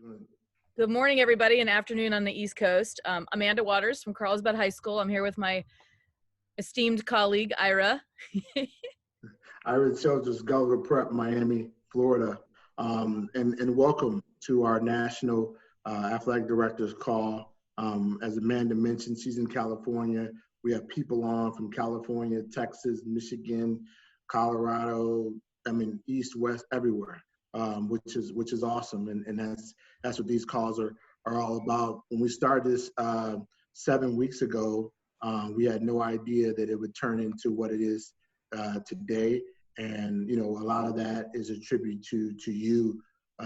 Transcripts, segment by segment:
You Good morning, everybody, and afternoon on the East Coast. Amanda Waters from Carlsbad High School. I'm here with my esteemed colleague, Ira. Ira Childress, Gulliver Prep, Miami, Florida. And welcome to our National Athletic Directors Call. As Amanda mentioned, she's in California. We have people on from California, Texas, Michigan, Colorado, East, West, everywhere, which is awesome. And that's what these calls are all about. When we started this 7 weeks ago, we had no idea that it would turn into what it is today. And, a lot of that is a tribute to you,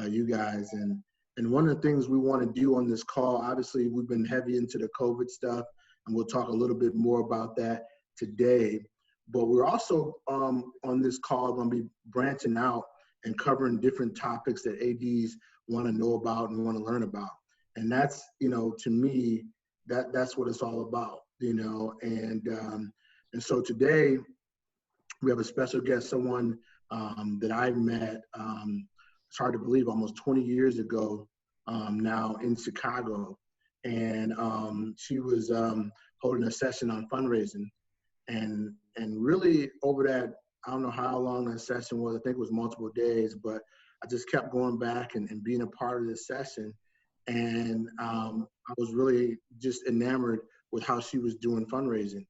you guys. And one of the things we want to do on this call, obviously, we've been heavy into the COVID stuff, and we'll talk a little bit more about that today. But we're also on this call going to be branching out and covering different topics that ADs want to know about and want to learn about. And that's, to me, that's what it's all about, And so today we have a special guest, someone that I met, it's hard to believe, almost 20 years ago now in Chicago. And she was holding a session on fundraising. And really over that, I don't know how long that session was. I think it was multiple days, but I just kept going back and being a part of this session. And I was really just enamored with how she was doing fundraising.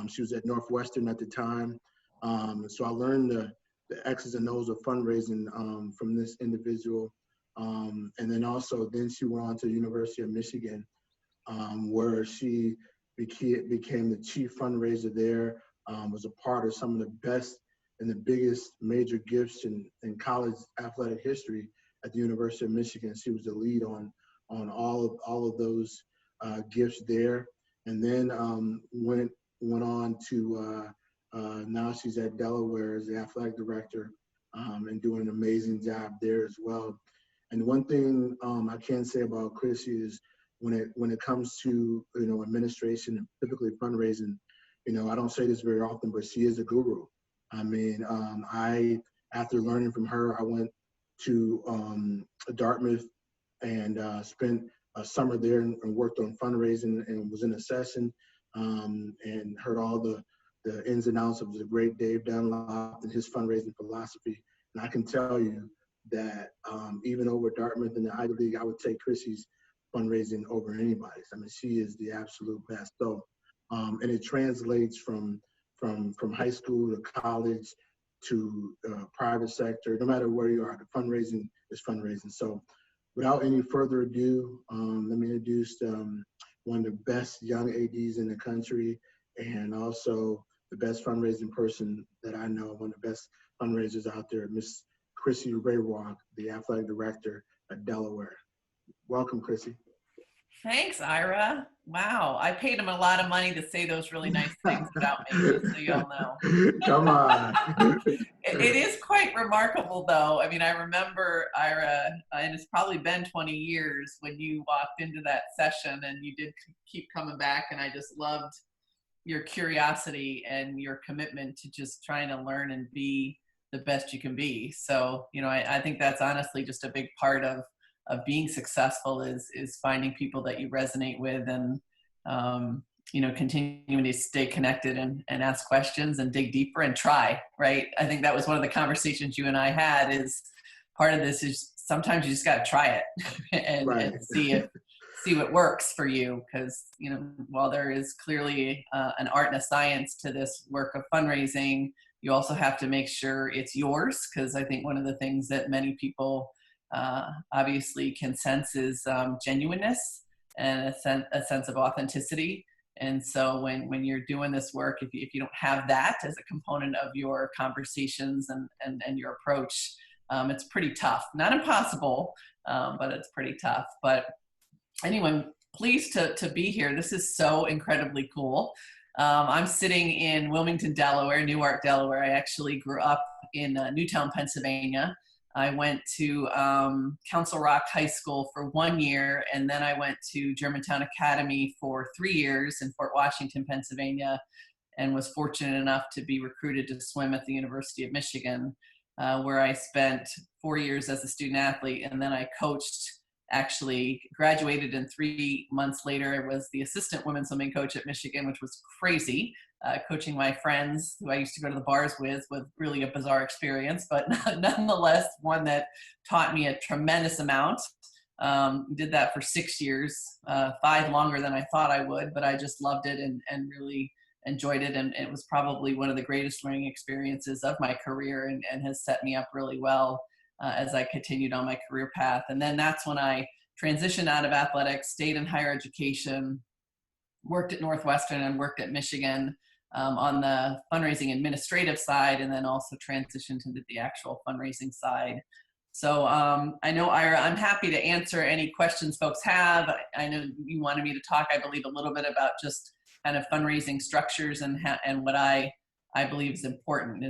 She was at Northwestern at the time. So I learned the X's and O's of fundraising from this individual. And then she went on to the University of Michigan, where she became the chief fundraiser there, was a part of some of the best and the biggest major gifts in college athletic history at the University of Michigan. She was the lead on all of those gifts there. And then went on to now she's at Delaware as the athletic director and doing an amazing job there as well. And one thing I can say about Chrissy is when it comes to administration and typically fundraising, I don't say this very often, but she is a guru. After learning from her, I went to Dartmouth and spent a summer there and worked on fundraising and was in a session and heard all the ins and outs of the great Dave Dunlop and his fundraising philosophy. And I can tell you that even over Dartmouth and the Ivy League, I would take Chrissy's fundraising over anybody's. She is the absolute best. So, and it translates from high school to college to private sector. No matter where you are, the fundraising is fundraising. So, without any further ado, let me introduce one of the best young ADs in the country, and also the best fundraising person that I know, one of the best fundraisers out there, Miss Chrissy Raywalk, the athletic director at Delaware. Welcome, Chrissy. Thanks, Ira. Wow, I paid him a lot of money to say those really nice things about me, just so y'all know. Come on. It is quite remarkable, though. I remember, Ira, and it's probably been 20 years when you walked into that session, and you did keep coming back, and I just loved your curiosity and your commitment to just trying to learn and be the best you can be. So, I think that's honestly just a big part of being successful is finding people that you resonate with and, continuing to stay connected and ask questions and dig deeper and try, right? I think that was one of the conversations you and I had is part of this is sometimes you just got to try it and see what works for you. Because, while there is clearly an art and a science to this work of fundraising, you also have to make sure it's yours. Because I think one of the things that many people obviously can sense is genuineness and a sense of authenticity. And so when you're doing this work, if you don't have that as a component of your conversations and your approach, it's pretty tough. Not impossible, but it's pretty tough. But anyway, pleased to be here. This is so incredibly cool. I'm sitting in Wilmington, Delaware, Newark, Delaware. I actually grew up in Newtown, Pennsylvania. I went to Council Rock High School for 1 year, and then I went to Germantown Academy for 3 years in Fort Washington, Pennsylvania, and was fortunate enough to be recruited to swim at the University of Michigan, where I spent 4 years as a student athlete, and then I coached actually graduated, and 3 months later I was the assistant women's swimming coach at Michigan, which was crazy. Coaching my friends who I used to go to the bars with was really a bizarre experience, but nonetheless one that taught me a tremendous amount. Did that for 6 years, 5 longer than I thought I would, but I just loved it and really enjoyed it. And it was probably one of the greatest learning experiences of my career, and has set me up really well as I continued on my career path. And then that's when I transitioned out of athletics, stayed in higher education, worked at Northwestern and worked at Michigan on the fundraising administrative side, and then also transitioned into the actual fundraising side. So I know, Ira, I'm happy to answer any questions folks have. I know you wanted me to talk, I believe, a little bit about just kind of fundraising structures and what I believe is important.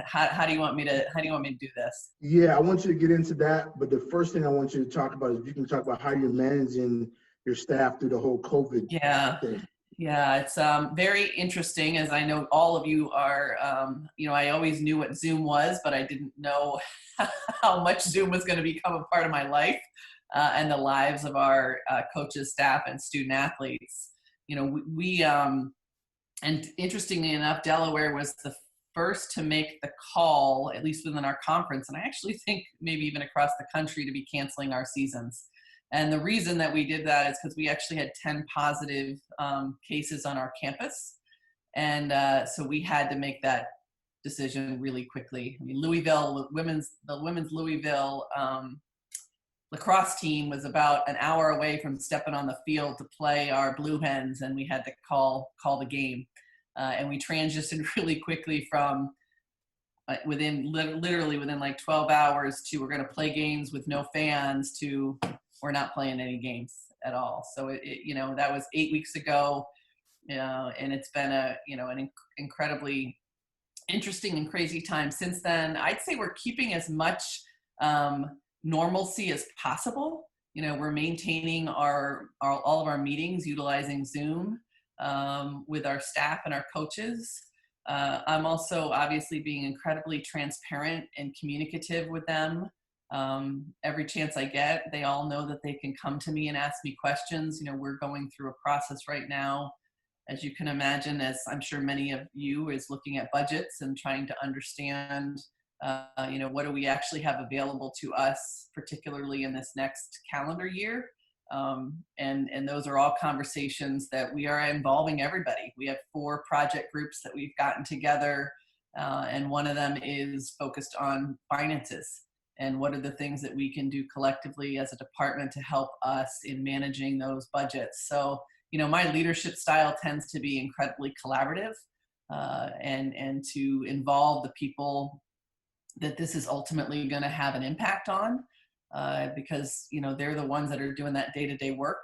How do you want me to do this? Yeah, I want you to get into that, but the first thing I want you to talk about is if you can talk about how you're managing your staff through the whole COVID thing. Yeah, it's very interesting, as I know all of you are. I always knew what Zoom was, but I didn't know how much Zoom was going to become a part of my life and the lives of our coaches, staff, and student athletes. And interestingly enough, Delaware was the first to make the call, at least within our conference, and I actually think maybe even across the country, to be canceling our seasons. And the reason that we did that is because we actually had 10 positive cases on our campus. And so we had to make that decision really quickly. I mean, Louisville, the women's Louisville lacrosse team was about an hour away from stepping on the field to play our Blue Hens, and we had to call the game. And we transitioned really quickly from literally within like 12 hours to we're going to play games with no fans to we're not playing any games at all. So that was 8 weeks ago, and it's been an incredibly interesting and crazy time since then. I'd say we're keeping as much normalcy as possible. We're maintaining all of our meetings utilizing Zoom with our staff and our coaches. I'm also obviously being incredibly transparent and communicative with them. Every chance I get, they all know that they can come to me and ask me questions. We're going through a process right now, as you can imagine, as I'm sure many of you, is looking at budgets and trying to understand, what do we actually have available to us, particularly in this next calendar year. And those are all conversations that we are involving everybody. We have 4 project groups that we've gotten together, and one of them is focused on finances. And what are the things that we can do collectively as a department to help us in managing those budgets? So, my leadership style tends to be incredibly collaborative and to involve the people that this is ultimately going to have an impact on because, they're the ones that are doing that day-to-day work.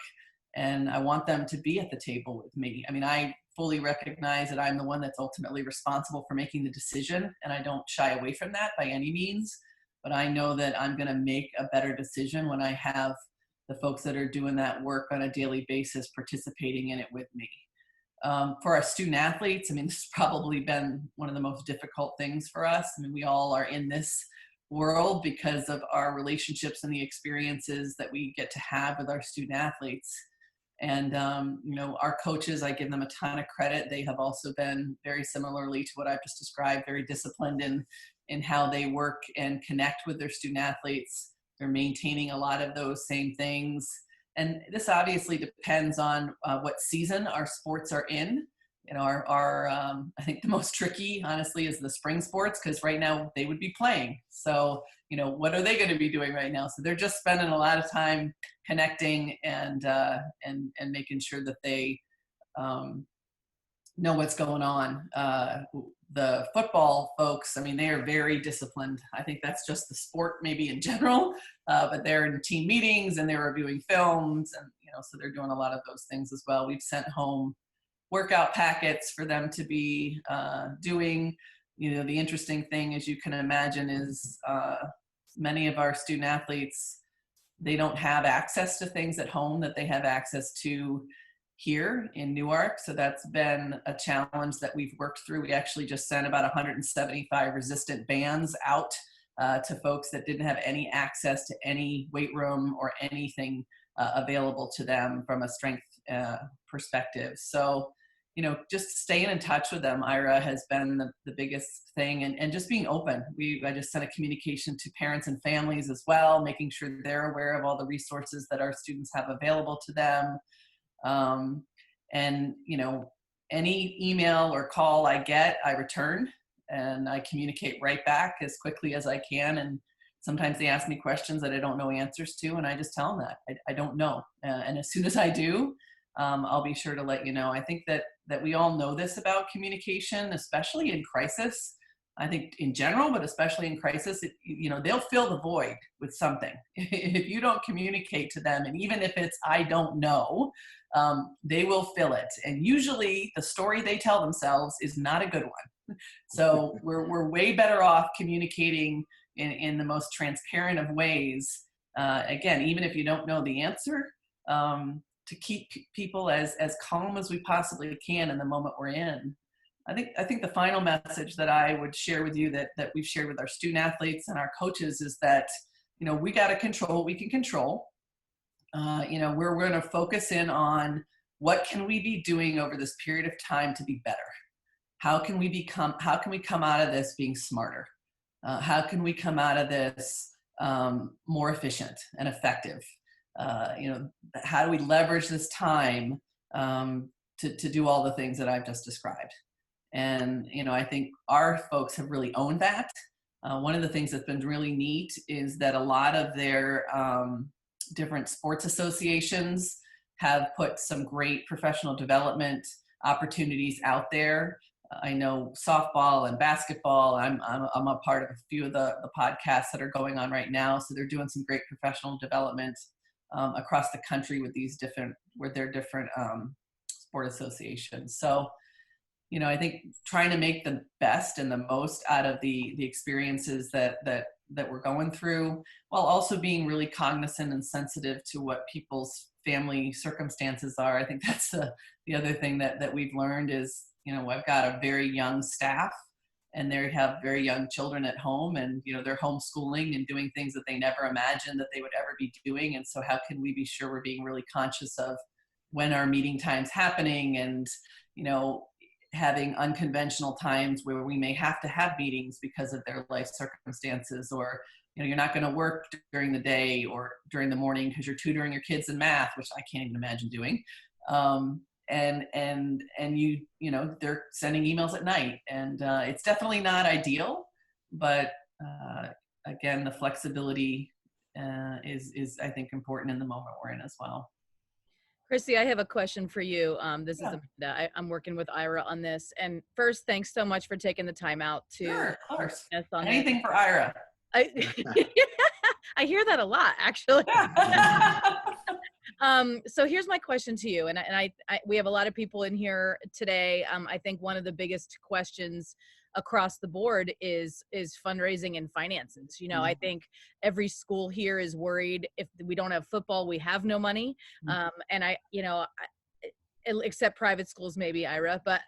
And I want them to be at the table with me. I mean, I fully recognize that I'm the one that's ultimately responsible for making the decision, and I don't shy away from that by any means. But I know that I'm going to make a better decision when I have the folks that are doing that work on a daily basis participating in it with me. For our student athletes, I mean, this has probably been one of the most difficult things for us. I mean, we all are in this world because of our relationships and the experiences that we get to have with our student athletes. And, our coaches, I give them a ton of credit. They have also been very similarly to what I've just described, very disciplined in how they work and connect with their student athletes. They're maintaining a lot of those same things. And this obviously depends on what season our sports are in. I think the most tricky, honestly, is the spring sports, because right now they would be playing. So, what are they going to be doing right now? So they're just spending a lot of time connecting and making sure that they know what's going on. The football folks, I mean, they are very disciplined. I think that's just the sport maybe in general, but they're in team meetings and they're reviewing films, and so they're doing a lot of those things as well. We've sent home workout packets for them to be doing. The interesting thing, as you can imagine, is many of our student athletes, they don't have access to things at home that they have access to here in Newark. So that's been a challenge that we've worked through. We actually just sent about 175 resistant bands out to folks that didn't have any access to any weight room or anything available to them from a strength perspective. So, just staying in touch with them, Ira, has been the biggest thing, and just being open. I just sent a communication to parents and families as well, making sure they're aware of all the resources that our students have available to them. And, any email or call I get, I return, and I communicate right back as quickly as I can. And sometimes they ask me questions that I don't know answers to, and I just tell them that I don't know. And as soon as I do, I'll be sure to let you know. I think that we all know this about communication, especially in crisis. I think in general, but especially in crisis, they'll fill the void with something. If you don't communicate to them, and even if it's, I don't know, they will fill it. And usually the story they tell themselves is not a good one. So we're way better off communicating in the most transparent of ways. Again, even if you don't know the answer, to keep people as calm as we possibly can in the moment we're in. I think the final message that I would share with you that we've shared with our student athletes and our coaches is that, we got to control what we can control. We're going to focus in on what can we be doing over this period of time to be better? How can we come out of this being smarter? How can we come out of this more efficient and effective? How do we leverage this time to do all the things that I've just described? And, I think our folks have really owned that. One of the things that's been really neat is that a lot of their different sports associations have put some great professional development opportunities out there. I know softball and basketball, I'm a part of a few of the podcasts that are going on right now. So they're doing some great professional development across the country with their different sport associations. So, I think trying to make the best and the most out of the experiences that we're going through, while also being really cognizant and sensitive to what people's family circumstances are. I think that's the other thing that we've learned is, I've got a very young staff, and they have very young children at home, and they're homeschooling and doing things that they never imagined that they would ever be doing. And so how can we be sure we're being really conscious of when our meeting time's happening, and having unconventional times where we may have to have meetings because of their life circumstances, or you're not going to work during the day or during the morning because you're tutoring your kids in math, which I can't even imagine doing. And they're sending emails at night, and it's definitely not ideal, but again, the flexibility is I think important in the moment we're in as well. Chrissy, I have a question for you. This is Amanda. I'm working with Ira on this. And first, thanks so much for taking the time out to. Sure, of course. On anything this. For Ira. I hear that a lot, actually. So here's my question to you, and we have a lot of people in here today. I think one of the biggest questions across the board is fundraising and finances. Mm-hmm. I think every school here is worried if we don't have football, we have no money. Mm-hmm. And except private schools, maybe, Ira, but.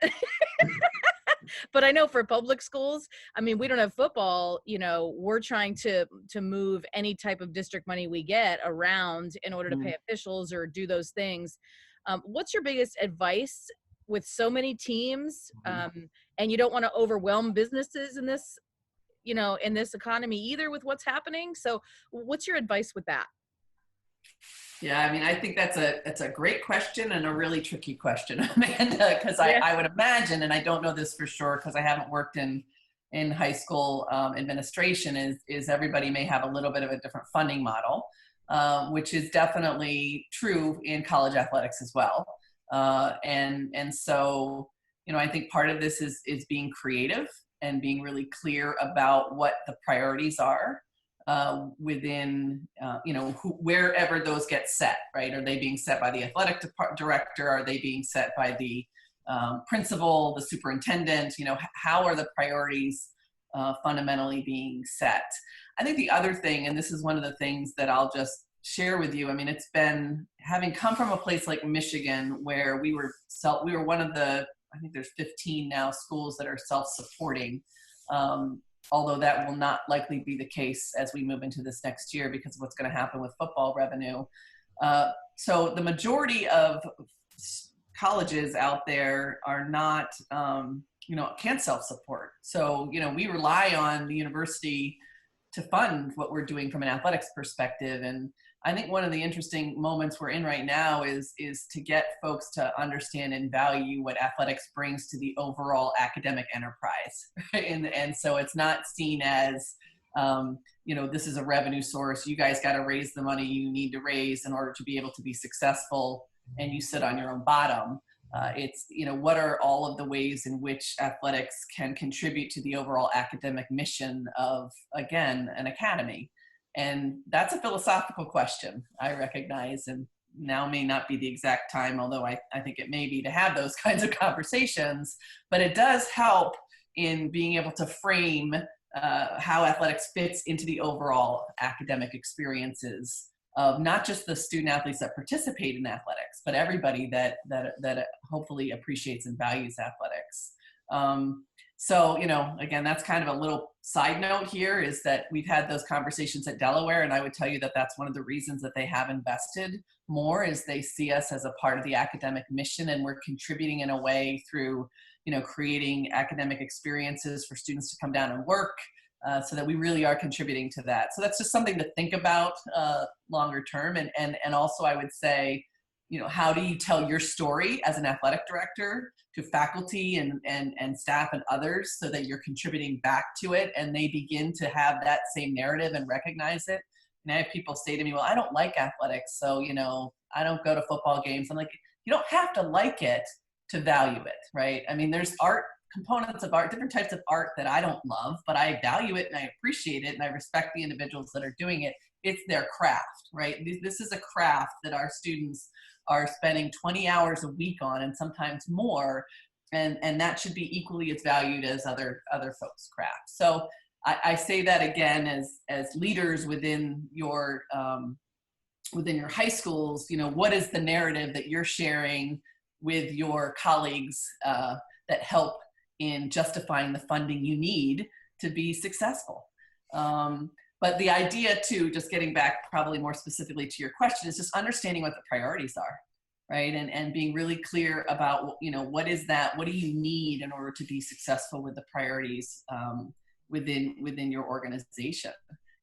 But I know for public schools, we don't have football, we're trying to move any type of district money we get around in order to pay officials or do those things. What's your biggest advice with so many teams? And you don't want to overwhelm businesses in this, in this economy either with what's happening. So what's your advice with that? Yeah, I think that's a great question and a really tricky question, Amanda, because I would imagine, and I don't know this for sure because I haven't worked in high school administration, is everybody may have a little bit of a different funding model, which is definitely true in college athletics as well. And so, I think part of this is being creative and being really clear about what the priorities are. Within, wherever those get set, right? Are they being set by the athletic director? Are they being set by the principal, the superintendent? How are the priorities fundamentally being set? I think the other thing, and this is one of the things that I'll just share with you. It's been having come from a place like Michigan where we were one of the, I think there's 15 now schools that are self-supporting. although that will not likely be the case as we move into this next year because of what's going to happen with football revenue. So the majority of colleges out there are not, can't self-support. So, we rely on the university to fund what we're doing from an athletics perspective. And I think one of the interesting moments we're in right now is to get folks to understand and value what athletics brings to the overall academic enterprise. Right? And so it's not seen as, this is a revenue source. You guys got to raise the money you need to raise in order to be able to be successful, and you sit on your own bottom. It's, what are all of the ways in which athletics can contribute to the overall academic mission of, again, an academy? And that's a philosophical question, I recognize, and now may not be the exact time, although I think it may be, to have those kinds of conversations, but it does help in being able to frame how athletics fits into the overall academic experiences of not just the student athletes that participate in athletics, but everybody that hopefully appreciates and values athletics. So, again, that's kind of a little side note here, is that we've had those conversations at Delaware, and I would tell you that that's one of the reasons that they have invested more, is they see us as a part of the academic mission, and we're contributing in a way through, creating academic experiences for students to come down and work, so that we really are contributing to that. So that's just something to think about longer term. And also I would say, how do you tell your story as an athletic director to faculty and staff and others so that you're contributing back to it and they begin to have that same narrative and recognize it? And I have people say to me, well, I don't like athletics, so, I don't go to football games. I'm like, you don't have to like it to value it, right? I mean, there's components of art, different types of art that I don't love, but I value it and I appreciate it and I respect the individuals that are doing it. It's their craft, right? This is a craft that our students are spending 20 hours a week on, and sometimes more, and that should be equally as valued as other folks' craft. So I say that again as leaders within your high schools. What is the narrative that you're sharing with your colleagues that help in justifying the funding you need to be successful? But the idea too, just getting back probably more specifically to your question, is just understanding what the priorities are, right? And being really clear about, what is that, what do you need in order to be successful with the priorities within your organization?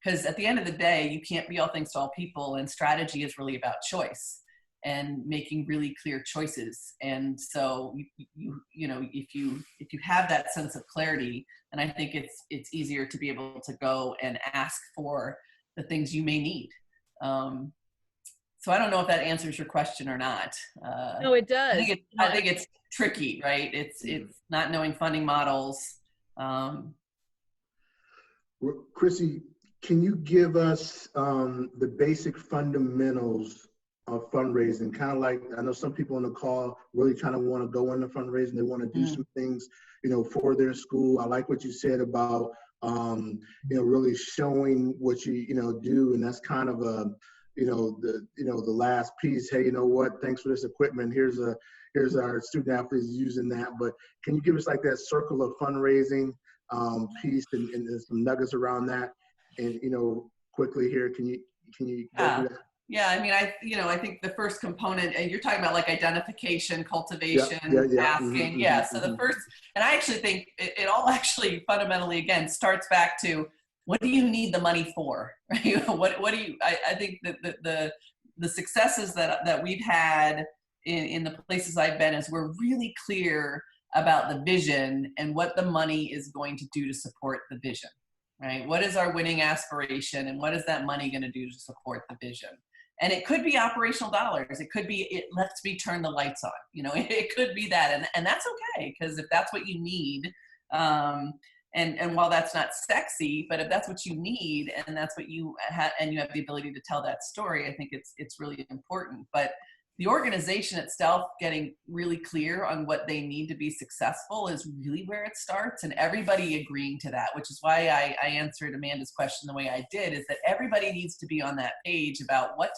Because at the end of the day, you can't be all things to all people, and strategy is really about choice and making really clear choices. And so if you have that sense of clarity, and I think it's easier to be able to go and ask for the things you may need. So I don't know if that answers your question or not. No, it does. I think it's tricky, right? It's not knowing funding models. Chrissy, can you give us the basic fundamentals of fundraising? Kind of like, I know some people on the call really kind of want to go into fundraising. They want to do some things, for their school. I like what you said about, really showing what you, do. And that's kind of the last piece. Hey, you know what? Thanks for this equipment. Here's our student athletes using that. But can you give us like that circle of fundraising piece and some nuggets around that? And, quickly here, can you go through that? Yeah, I mean, I think the first component, and you're talking about like identification, cultivation, asking. So the first, and I actually think it all actually fundamentally, again, starts back to, what do you need the money for? Right? What do you, I think that the successes that we've had in the places I've been is we're really clear about the vision and what the money is going to do to support the vision, right? What is our winning aspiration, and what is that money going to do to support the vision? And it could be operational dollars. It could be, lets me turn the lights on. It could be that. And that's okay, because if that's what you need, and while that's not sexy, but if that's what you need and that's what you have, and you have the ability to tell that story, I think it's really important. But the organization itself getting really clear on what they need to be successful is really where it starts, and everybody agreeing to that, which is why I answered Amanda's question the way I did, is that everybody needs to be on that page about what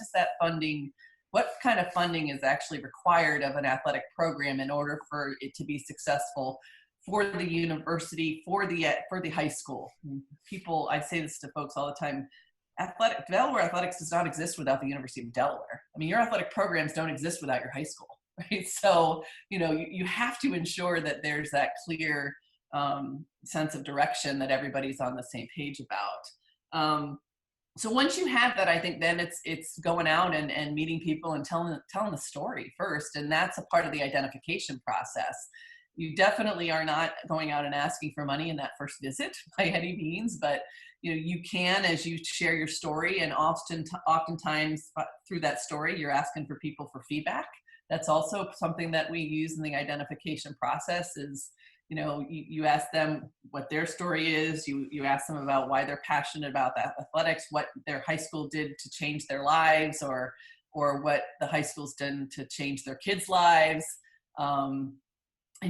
kind of funding is actually required of an athletic program in order for it to be successful for the university, for the high school. People, I say this to folks all the time, Delaware athletics does not exist without the University of Delaware. I mean, your athletic programs don't exist without your high school, right? So, you have to ensure that there's that clear sense of direction that everybody's on the same page about. So once you have that, I think then it's going out and meeting people and telling the story first. And that's a part of the identification process. You definitely are not going out and asking for money in that first visit by any means, but you can, as you share your story, and oftentimes through that story, you're asking for people for feedback. That's also something that we use in the identification process is, you ask them what their story is, you ask them about why they're passionate about that athletics, what their high school did to change their lives, or what the high school's done to change their kids' lives. And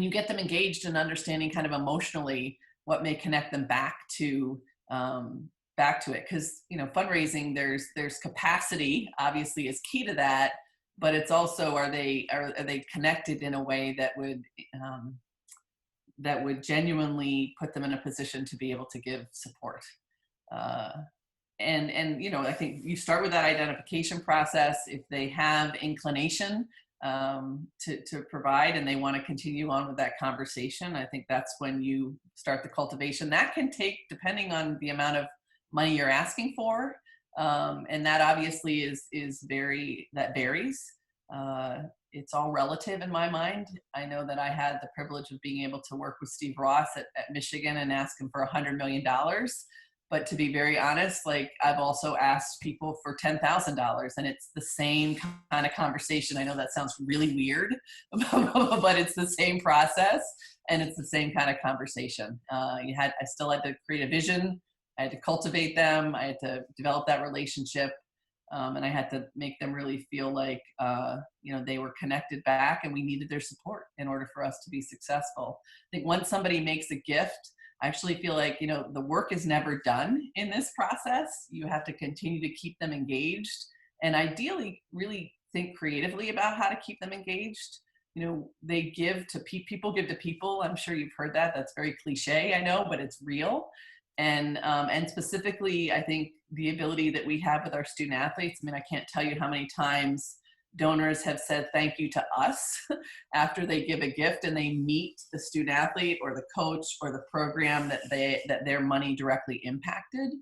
you get them engaged in understanding kind of emotionally what may connect them back to it. Because, fundraising, there's capacity, obviously, is key to that, but it's also, are they connected in a way that would genuinely put them in a position to be able to give support. And I think you start with that identification process. If they have inclination to provide and they want to continue on with that conversation, I think that's when you start the cultivation. That can take, depending on the amount of money you're asking for, and that obviously that varies. It's all relative in my mind. I know that I had the privilege of being able to work with Steve Ross at Michigan and ask him for $100 million. But to be very honest, I've also asked people for $10,000, and it's the same kind of conversation. I know that sounds really weird, but it's the same process and it's the same kind of conversation. I still had to create a vision. I had to cultivate them. I had to develop that relationship. And I had to make them really feel like, they were connected back, and we needed their support in order for us to be successful. I think once somebody makes a gift, I actually feel like, the work is never done in this process. You have to continue to keep them engaged, and ideally really think creatively about how to keep them engaged. They give to people give to people. I'm sure you've heard that. That's very cliche, I know, but it's real. And specifically, I think the ability that we have with our student athletes, I can't tell you how many times donors have said thank you to us after they give a gift and they meet the student athlete or the coach or the program that their money directly impacted.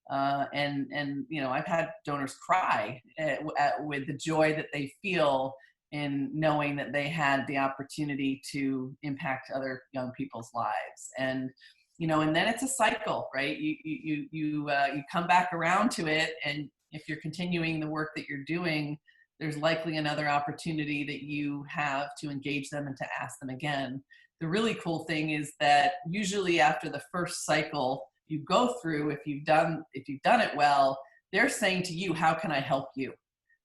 I've had donors cry with the joy that they feel in knowing that they had the opportunity to impact other young people's lives. And then it's a cycle, right? You come back around to it, and if you're continuing the work that you're doing, there's likely another opportunity that you have to engage them and to ask them again. The really cool thing is that usually after the first cycle you go through, if you've done it well, they're saying to you, how can I help you?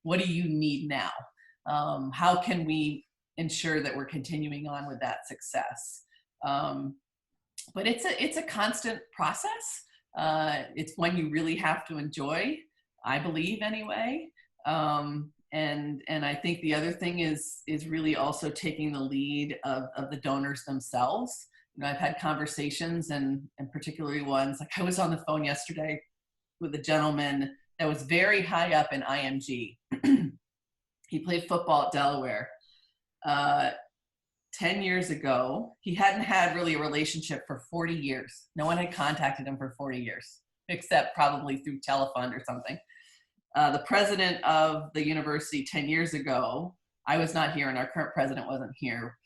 What do you need now? How can we ensure that we're continuing on with that success? But it's a constant process. It's one you really have to enjoy, I believe anyway. And I think the other thing is really also taking the lead of the donors themselves. I've had conversations and particularly ones, like I was on the phone yesterday with a gentleman that was very high up in IMG. He played football at Delaware. 10 years ago, he hadn't had really a relationship for 40 years. No one had contacted him for 40 years, except probably through Telefund or something. The president of the university 10 years ago, I was not here and our current president wasn't here,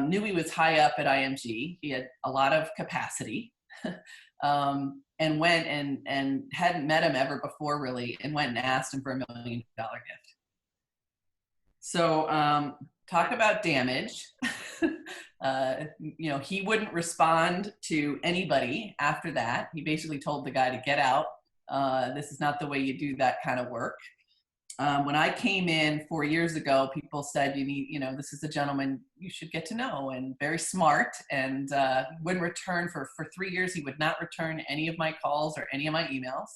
knew he was high up at IMG. He had a lot of capacity and went and hadn't met him ever before really, and went and asked him for $1 million gift. So talk about damage. He wouldn't respond to anybody after that. He basically told the guy to get out. This is not the way you do that kind of work. When I came in 4 years ago, people said, this is a gentleman you should get to know, and very smart, and wouldn't return for 3 years. He would not return any of my calls or any of my emails.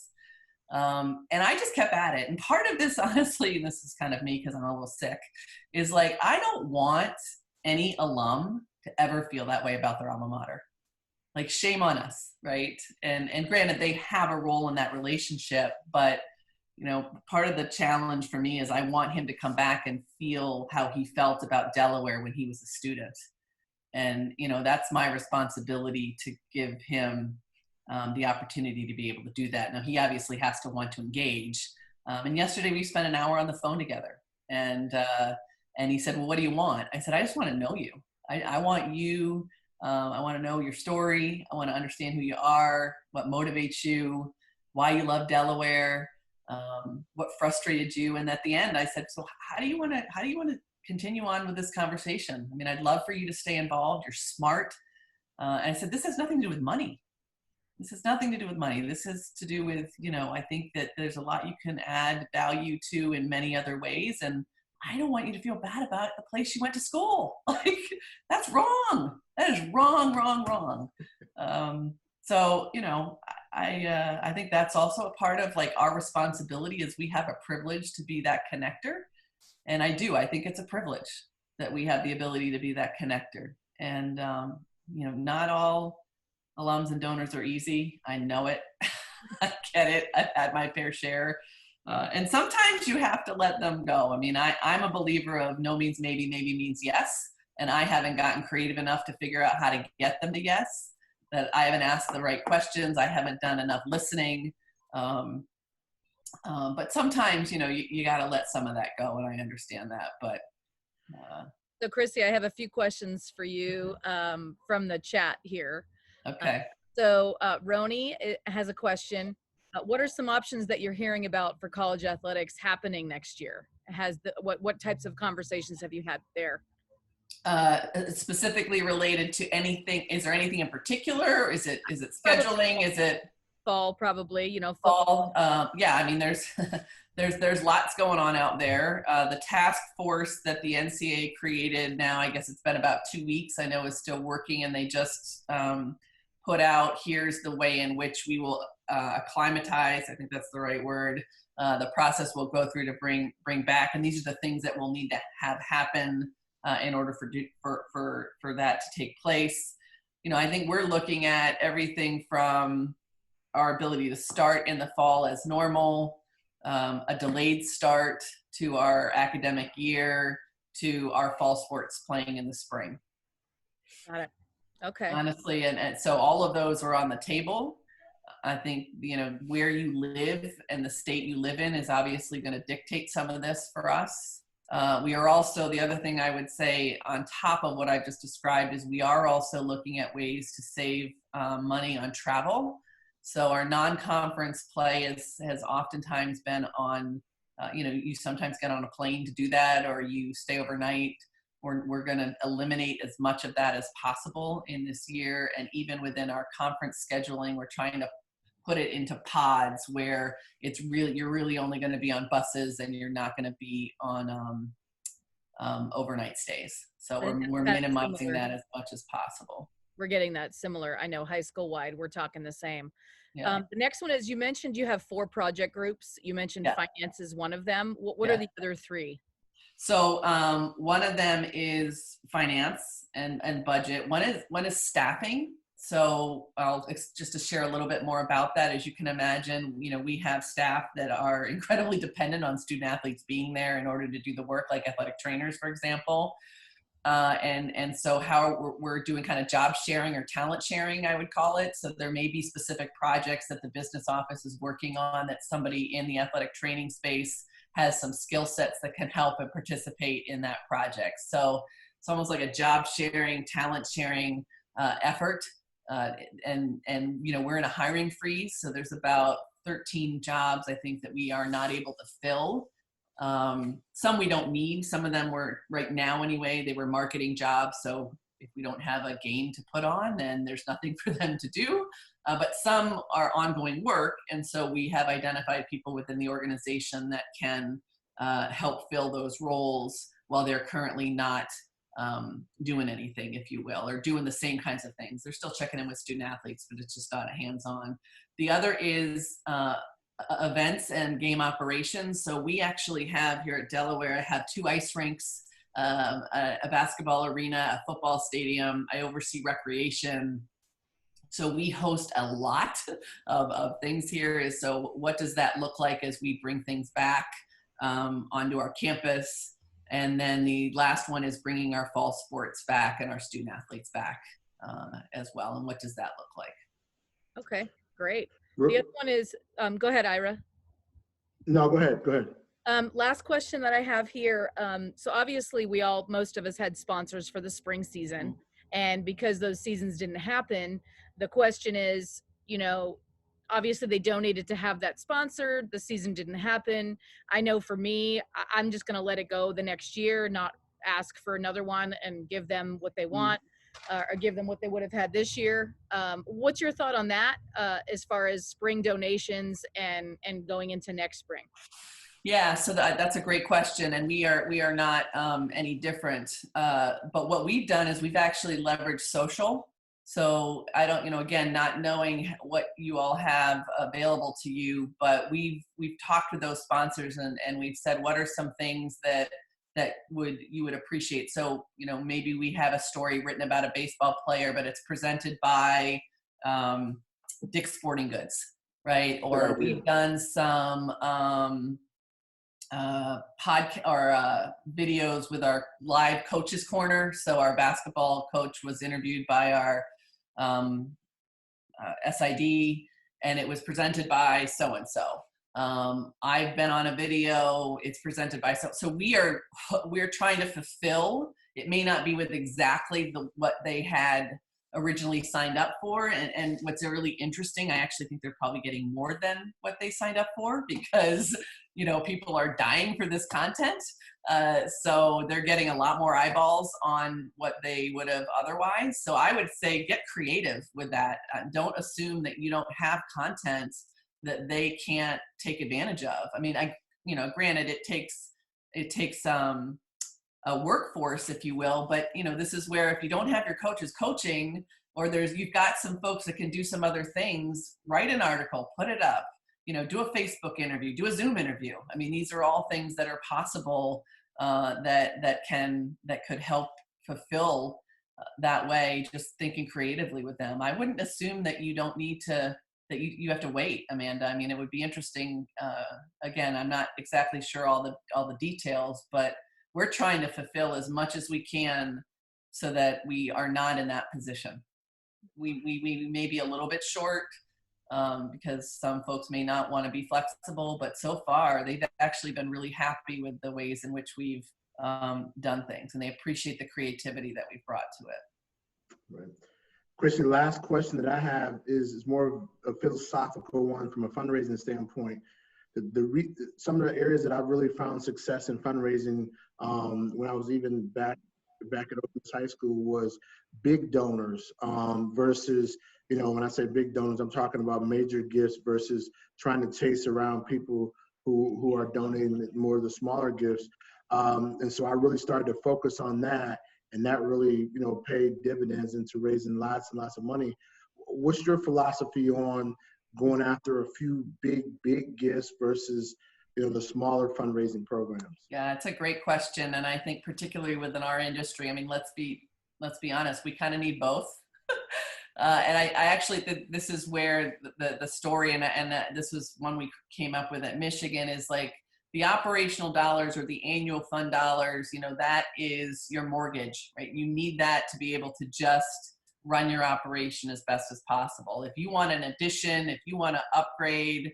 And I just kept at it. And part of this, honestly, and this is kind of me because I'm a little sick, is I don't want any alum to ever feel that way about their alma mater. Like, shame on us, right? And granted, they have a role in that relationship, but you know, part of the challenge for me is I want him to come back and feel how he felt about Delaware when he was a student. And, you know, that's my responsibility to give him the opportunity to be able to do that. Now, he obviously has to want to engage. And yesterday we spent an hour on the phone together, and he said, well, what do you want? I said, I just want to know you. I want you. I want to know your story. I want to understand who you are, what motivates you, why you love Delaware, what frustrated you. And at the end, I said, so how do you want to continue on with this conversation? I mean, I'd love for you to stay involved. You're smart. And I said, this has nothing to do with money. This has nothing to do with money. This has to do with, you know, I think that there's a lot you can add value to in many other ways. And I don't want you to feel bad about the place you went to school. Like, that's wrong. That is wrong, wrong, wrong. So, you know, I think that's also a part of like our responsibility is we have a privilege to be that connector. And I think it's a privilege that we have the ability to be that connector. And, you know, not all alums and donors are easy. I know it. I get it. I've had my fair share. And sometimes you have to let them go. I mean, I'm a believer of no means maybe, maybe means yes. And I haven't gotten creative enough to figure out how to get them to yes. That I haven't asked the right questions. I haven't done enough listening. But sometimes, you know, you got to let some of that go. And I understand that. But so, Chrissy, I have a few questions for you from the chat here. Okay. So Roni has a question. What are some options that you're hearing about for college athletics happening next year? What types of conversations have you had there? Specifically related to anything? Is there anything in particular? Or is it scheduling? Is it fall? Probably, you know, fall. Yeah, I mean, there's lots going on out there. The task force that the NCAA created now, I guess it's been about 2 weeks, I know is still working, and they just put out, here's the way in which we will acclimatize, I think that's the right word, the process we'll go through to bring back. And these are the things that we'll need to have happen in order for that to take place. You know, I think we're looking at everything from our ability to start in the fall as normal, a delayed start to our academic year, to our fall sports playing in the spring. Got it. Okay. Honestly, and so all of those are on the table. I think, you know, where you live and the state you live in is obviously going to dictate some of this for us. We are also, the other thing I would say on top of what I've just described is we are also looking at ways to save money on travel. So our non-conference play has oftentimes been on, you know, you sometimes get on a plane to do that, or you stay overnight. We're going to eliminate as much of that as possible in this year. And even within our conference scheduling, we're trying to put it into pods where you're really only going to be on buses and you're not going to be on overnight stays. So we're minimizing that as much as possible. We're getting that similar. I know high school wide, we're talking the same. Yeah. The next one is, you mentioned you have 4 project groups. You mentioned finance is one of them. What are the other 3? So one of them is finance and budget. One is staffing. So just to share a little bit more about that, as you can imagine, you know, we have staff that are incredibly dependent on student athletes being there in order to do the work, like athletic trainers, for example. And so how we're doing kind of job sharing or talent sharing, I would call it. So there may be specific projects that the business office is working on that somebody in the athletic training space has some skill sets that can help and participate in that project. So it's almost like a job sharing, talent sharing effort. And you know, we're in a hiring freeze. So there's about 13 jobs, I think, that we are not able to fill. Some we don't need. Some of them were, right now anyway, they were marketing jobs. So if we don't have a game to put on, then there's nothing for them to do. But some are ongoing work. And so we have identified people within the organization that can help fill those roles while they're currently not doing anything, if you will, or doing the same kinds of things. They're still checking in with student athletes, but it's just not hands-on. The other is events and game operations. So we actually have here at Delaware, have 2 ice rinks a basketball arena, a football stadium. I oversee recreation. So we host a lot of things here. So what does that look like as we bring things back onto our campus? And then the last one is bringing our fall sports back and our student athletes back as well. And what does that look like? Okay, great. The other one is, go ahead, Ira. No, go ahead. Go ahead. Last question that I have here. So obviously most of us had sponsors for the spring season. And because those seasons didn't happen, the question is, obviously they donated to have that sponsored. The season didn't happen. I know for me, I'm just going to let it go the next year, not ask for another one and give them what they want or give them what they would have had this year. What's your thought on that as far as spring donations and going into next spring? Yeah, so that's a great question, and we are not any different. But what we've done is we've actually leveraged social. So I don't, again, not knowing what you all have available to you, but we've talked with those sponsors and we've said what are some things that you would appreciate. So maybe we have a story written about a baseball player, but it's presented by Dick's Sporting Goods, right? Or we've done some podcast or videos with our live coaches corner. So our basketball coach was interviewed by our SID, and it was presented by so-and-so. I've been on a video, it's presented by so we're trying to fulfill. It may not be with exactly what they had originally signed up for, and what's really interesting, I actually think they're probably getting more than what they signed up for, because people are dying for this content, so they're getting a lot more eyeballs on what they would have otherwise. So I would say get creative with that. Don't assume that you don't have content that they can't take advantage of. I mean, granted, it takes a workforce, if you will, but this is where if you don't have your coaches coaching, or you've got some folks that can do some other things, write an article, put it up, do a Facebook interview, do a Zoom interview. I mean, these are all things that are possible that could help fulfill that way, just thinking creatively with them. I wouldn't assume that you don't need to, that you have to wait, Amanda. I mean, it would be interesting. Again, I'm not exactly sure all the details, but we're trying to fulfill as much as we can so that we are not in that position. We may be a little bit short because some folks may not want to be flexible, but so far they've actually been really happy with the ways in which we've done things, and they appreciate the creativity that we've brought to it. Right. Christian, last question that I have is more of a philosophical one from a fundraising standpoint. Some of the areas that I've really found success in fundraising when I was even back at Oakland High School was big donors versus, when I say big donors, I'm talking about major gifts versus trying to chase around people who are donating more of the smaller gifts. And so I really started to focus on that, and that really, paid dividends into raising lots and lots of money. What's your philosophy on going after a few big gifts versus the smaller fundraising programs? Yeah, it's a great question, and I think particularly within our industry, I mean, let's be honest, we kind of need both. And I actually think this is where the story, and this was one we came up with at Michigan, is like the operational dollars or the annual fund dollars, that is your mortgage, right? You need that to be able to just run your operation as best as possible. If you want an addition, if you want to upgrade,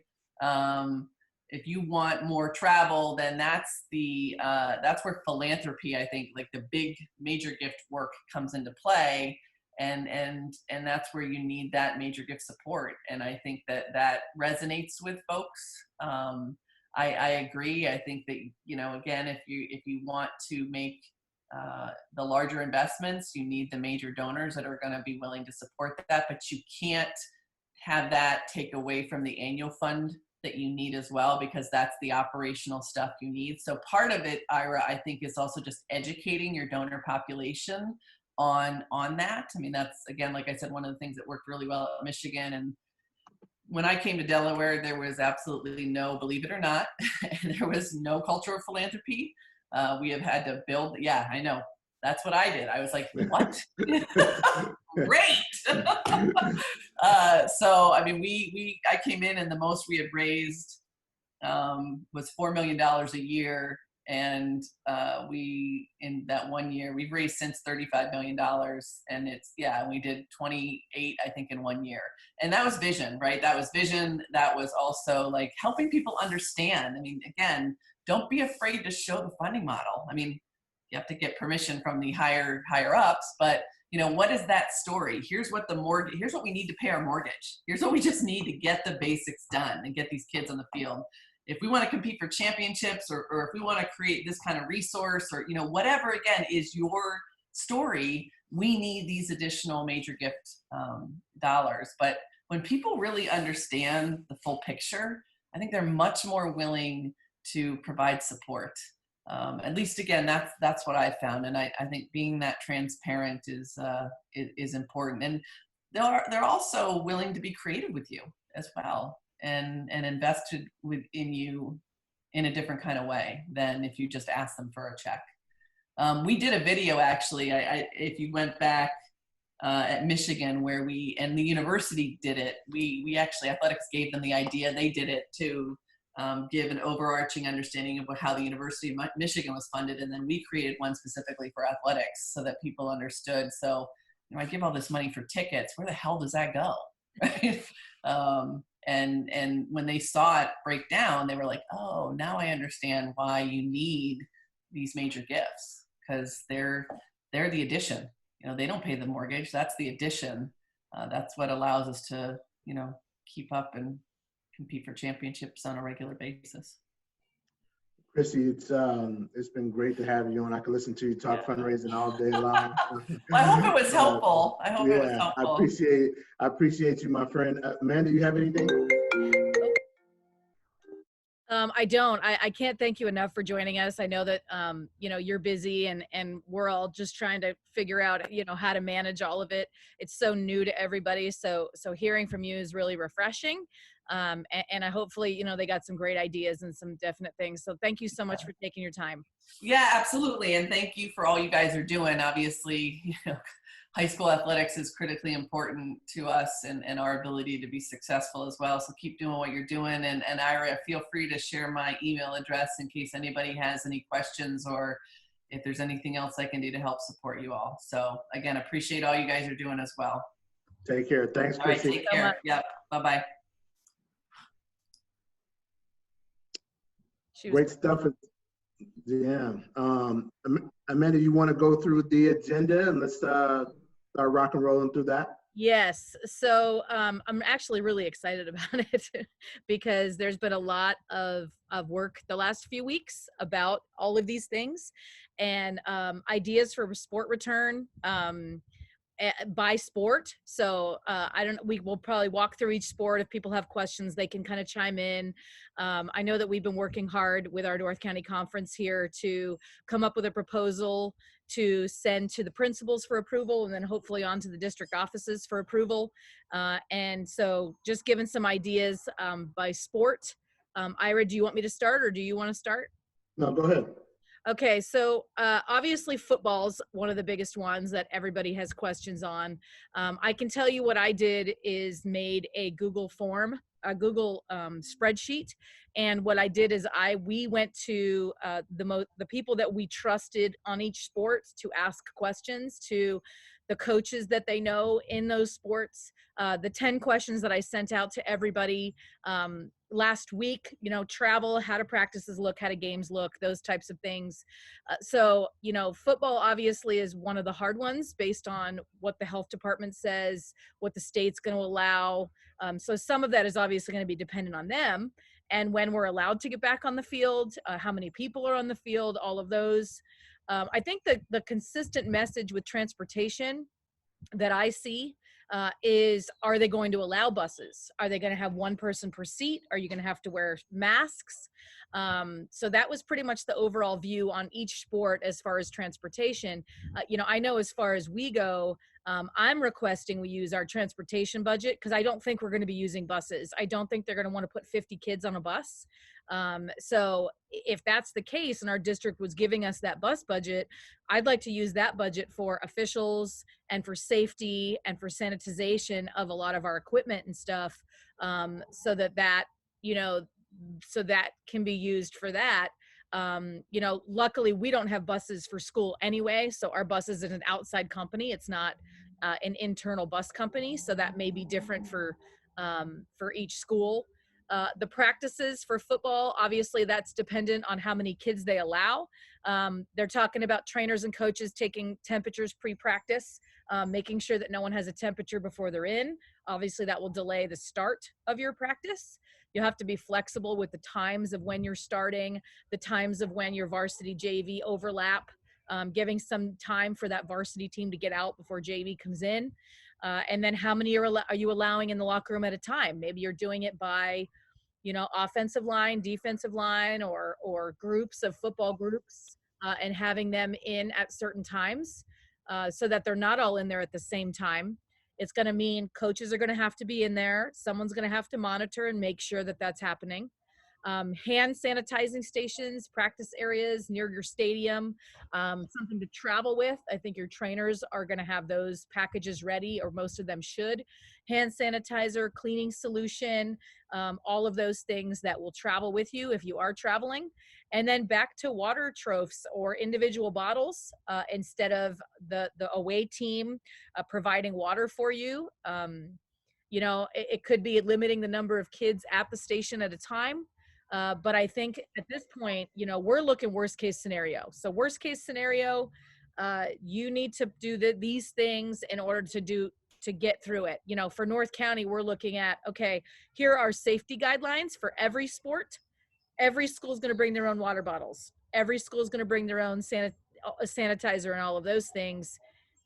if you want more travel, then that's where philanthropy, I think, like the big major gift work comes into play, and that's where you need that major gift support. And I think that resonates with folks. I agree. I think that again, if you want to make the larger investments, you need the major donors that are going to be willing to support that, but you can't have that take away from the annual fund that you need as well, because that's the operational stuff you need. So part of it, Ira, I think, is also just educating your donor population on that. I mean, that's, again, like I said, one of the things that worked really well at Michigan. And when I came to Delaware, there was absolutely no, believe it or not, there was no culture of philanthropy. We have had to build. Yeah, I know. That's what I did. I was like, what? Great. So, I mean, I came in and the most we had raised was $4 million a year. And we, in that 1 year, we've raised since $35 million. And we did 28, I think, in 1 year. And that was vision, right? That was vision. That was also like helping people understand. I mean, again, don't be afraid to show the funding model. I mean, you have to get permission from the higher ups, but what is that story? Here's what here's what we need to pay our mortgage. Here's what we just need to get the basics done and get these kids on the field. If we want to compete for championships or if we want to create this kind of resource or, whatever, again, is your story, we need these additional major gift dollars. But when people really understand the full picture, I think they're much more willing to provide support. At least, again, that's what I've found. And I think being that transparent is important. And they're also willing to be creative with you as well and invested within you in a different kind of way than if you just ask them for a check. We did a video, actually, if you went back at Michigan where and the university did it. We actually, athletics gave them the idea. They did it to give an overarching understanding of how the University of Michigan was funded. And then we created one specifically for athletics so that people understood. So, I give all this money for tickets. Where the hell does that go? Right? And when they saw it break down, they were like, oh, now I understand why you need these major gifts, because they're the addition. They don't pay the mortgage. That's the addition. That's what allows us to, keep up and compete for championships on a regular basis. Chrissy, it's been great to have you on. I could listen to you talk fundraising all day long. I hope it was helpful. I hope it was helpful. I appreciate you, my friend. Amanda, you have anything? I don't. I can't thank you enough for joining us. I know that you're busy and we're all just trying to figure out how to manage all of it. It's so new to everybody. So hearing from you is really refreshing. And I hopefully they got some great ideas and some definite things. So thank you so much for taking your time. Yeah, absolutely. And thank you for all you guys are doing. Obviously, high school athletics is critically important to us and our ability to be successful as well. So keep doing what you're doing. And Ira, feel free to share my email address in case anybody has any questions or if there's anything else I can do to help support you all. So again, appreciate all you guys are doing as well. Take care. Thanks, Chrissy. All right, take care. Yep. Bye-bye. Great stuff. Yeah. Amanda, you want to go through the agenda and let's start rock and rolling through that? Yes. So I'm actually really excited about it because there's been a lot of work the last few weeks about all of these things and ideas for sport return by sport. So we will probably walk through each sport. If people have questions, they can kind of chime in. I know that we've been working hard with our North County Conference here to come up with a proposal to send to the principals for approval and then hopefully on to the district offices for approval. And so just giving some ideas by sport. Ira, do you want me to start or do you want to start? No, go ahead. Okay, so obviously football's one of the biggest ones that everybody has questions on. I can tell you what I did is made a Google form, a Google spreadsheet, and what I did is we went to the people that we trusted on each sport to ask questions to the coaches that they know in those sports. The 10 questions that I sent out to everybody last week, travel, how do practices look, how do games look, those types of things. So, football obviously is one of the hard ones based on what the health department says, what the state's going to allow. So some of that is obviously going to be dependent on them and when we're allowed to get back on the field, how many people are on the field, all of those. I think that the consistent message with transportation that I see is, are they going to allow buses? Are they going to have one person per seat? Are you going to have to wear masks? So that was pretty much the overall view on each sport as far as transportation. I know as far as we go, I'm requesting we use our transportation budget because I don't think we're going to be using buses. I don't think they're going to want to put 50 kids on a bus. So if that's the case and our district was giving us that bus budget, I'd like to use that budget for officials and for safety and for sanitization of a lot of our equipment and stuff, so that, you know, so that can be used for that. You know, luckily we don't have buses for school anyway. So our bus is an outside company. It's not an internal bus company. So that may be different for each school. The practices for football, obviously that's dependent on how many kids they allow. They're talking about trainers and coaches taking temperatures pre-practice, making sure that no one has a temperature before they're in. Obviously that will delay the start of your practice. You have to be flexible with the times of when you're starting, the times of when your varsity JV overlap, giving some time for that varsity team to get out before JV comes in. And then how many are you allowing in the locker room at a time? Maybe you're doing it by, you know, offensive line, defensive line, or groups of football groups, and having them in at certain times, so that they're not all in there at the same time. It's going to mean coaches are going to have to be in there. Someone's going to have to monitor and make sure that that's happening. Hand sanitizing stations, practice areas near your stadium, something to travel with. I think your trainers are going to have those packages ready, or most of them should. Hand sanitizer, cleaning solution, all of those things that will travel with you if you are traveling. And then back to water troughs or individual bottles, instead of the away team providing water for you. You know, it could be limiting the number of kids at the station at a time. But I think at this point, you know, we're looking worst case scenario. So worst case scenario, you need to do these things in order to get through it. You know, for North County, we're looking at, okay, here are safety guidelines for every sport. Every school is going to bring their own water bottles. Every school is going to bring their own sanitizer and all of those things.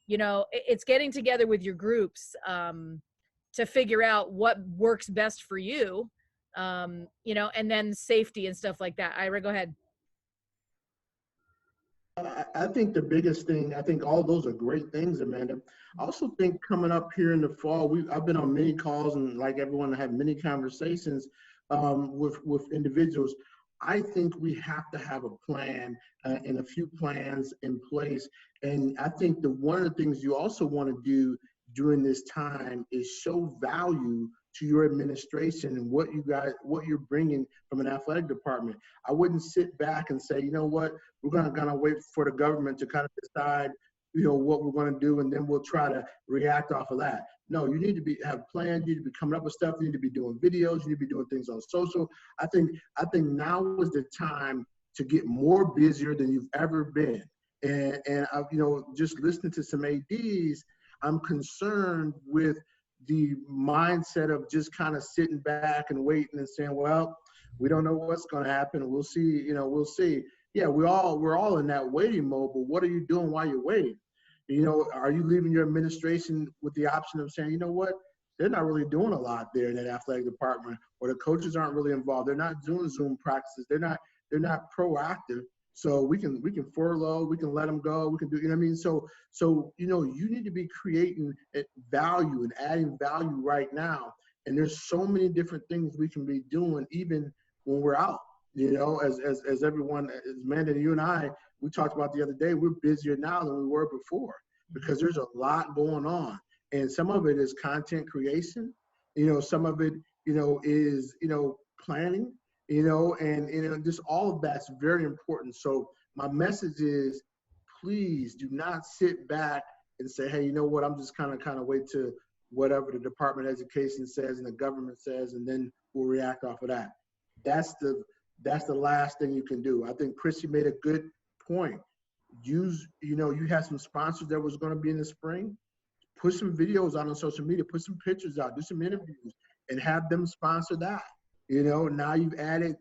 You know, it's getting together with your groups to figure out what works best for you. You know, and then safety and stuff like that. Ira, go ahead. I think the biggest thing, I think all those are great things, Amanda. I also think coming up here in the fall, I've been on many calls and like everyone, I have many conversations with individuals. I think we have to have a plan and a few plans in place. And I think one of the things you also want to do during this time is show value to your administration and what you're bringing from an athletic department. I wouldn't sit back and say, you know what, we're gonna wait for the government to kind of decide, you know, what we're gonna do, and then we'll try to react off of that. No, you need to have plans. You need to be coming up with stuff. You need to be doing videos. You need to be doing things on social. I think now is the time to get more busier than you've ever been. And you know, just listening to some ADs, I'm concerned with the mindset of just kind of sitting back and waiting and saying, well, we don't know what's going to happen. We'll see, you know, we'll see. Yeah, we're all in that waiting mode, but what are you doing while you're waiting? You know, are you leaving your administration with the option of saying, you know what, they're not really doing a lot there in that athletic department, or the coaches aren't really involved. They're not doing Zoom practices. They're not proactive. So we can furlough, we can let them go, we can do, you know what I mean? So, you know, you need to be creating value and adding value right now. And there's so many different things we can be doing even when we're out, you know, as everyone, as Amanda, you and I, we talked about the other day, we're busier now than we were before because there's a lot going on. And some of it is content creation, you know, some of it, you know, is, you know, planning, you know, and you know, just all of that's very important. So my message is, please do not sit back and say, hey, you know what, I'm just kind of wait to whatever the Department of Education says and the government says, and then we'll react off of that. That's the last thing you can do. I think Chrissy made a good point. You know, you had some sponsors that was going to be in the spring. Put some videos out on social media, put some pictures out, do some interviews, and have them sponsor that. You know, now you've added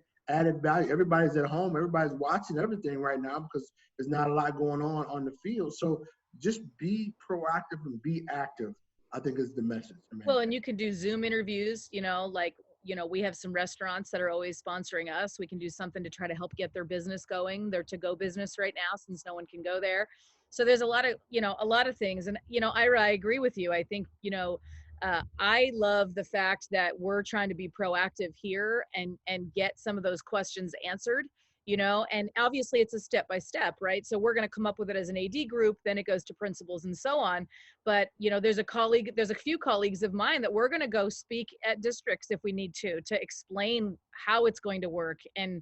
value. Everybody's at home. Everybody's watching everything right now because there's not a lot going on the field. So just be proactive and be active, I think is the message. Well, and you can do Zoom interviews, you know, like, you know, we have some restaurants that are always sponsoring us. We can do something to try to help get their business going, their to-go business right now, since no one can go there. So there's a lot of, a lot of things. And, Ira, I agree with you. I think, I love the fact that we're trying to be proactive here and get some of those questions answered, and obviously it's a step by step, right? So we're going to come up with it as an AD group, then it goes to principals and so on. But, there's a few colleagues of mine that we're going to go speak at districts if we need to explain how it's going to work and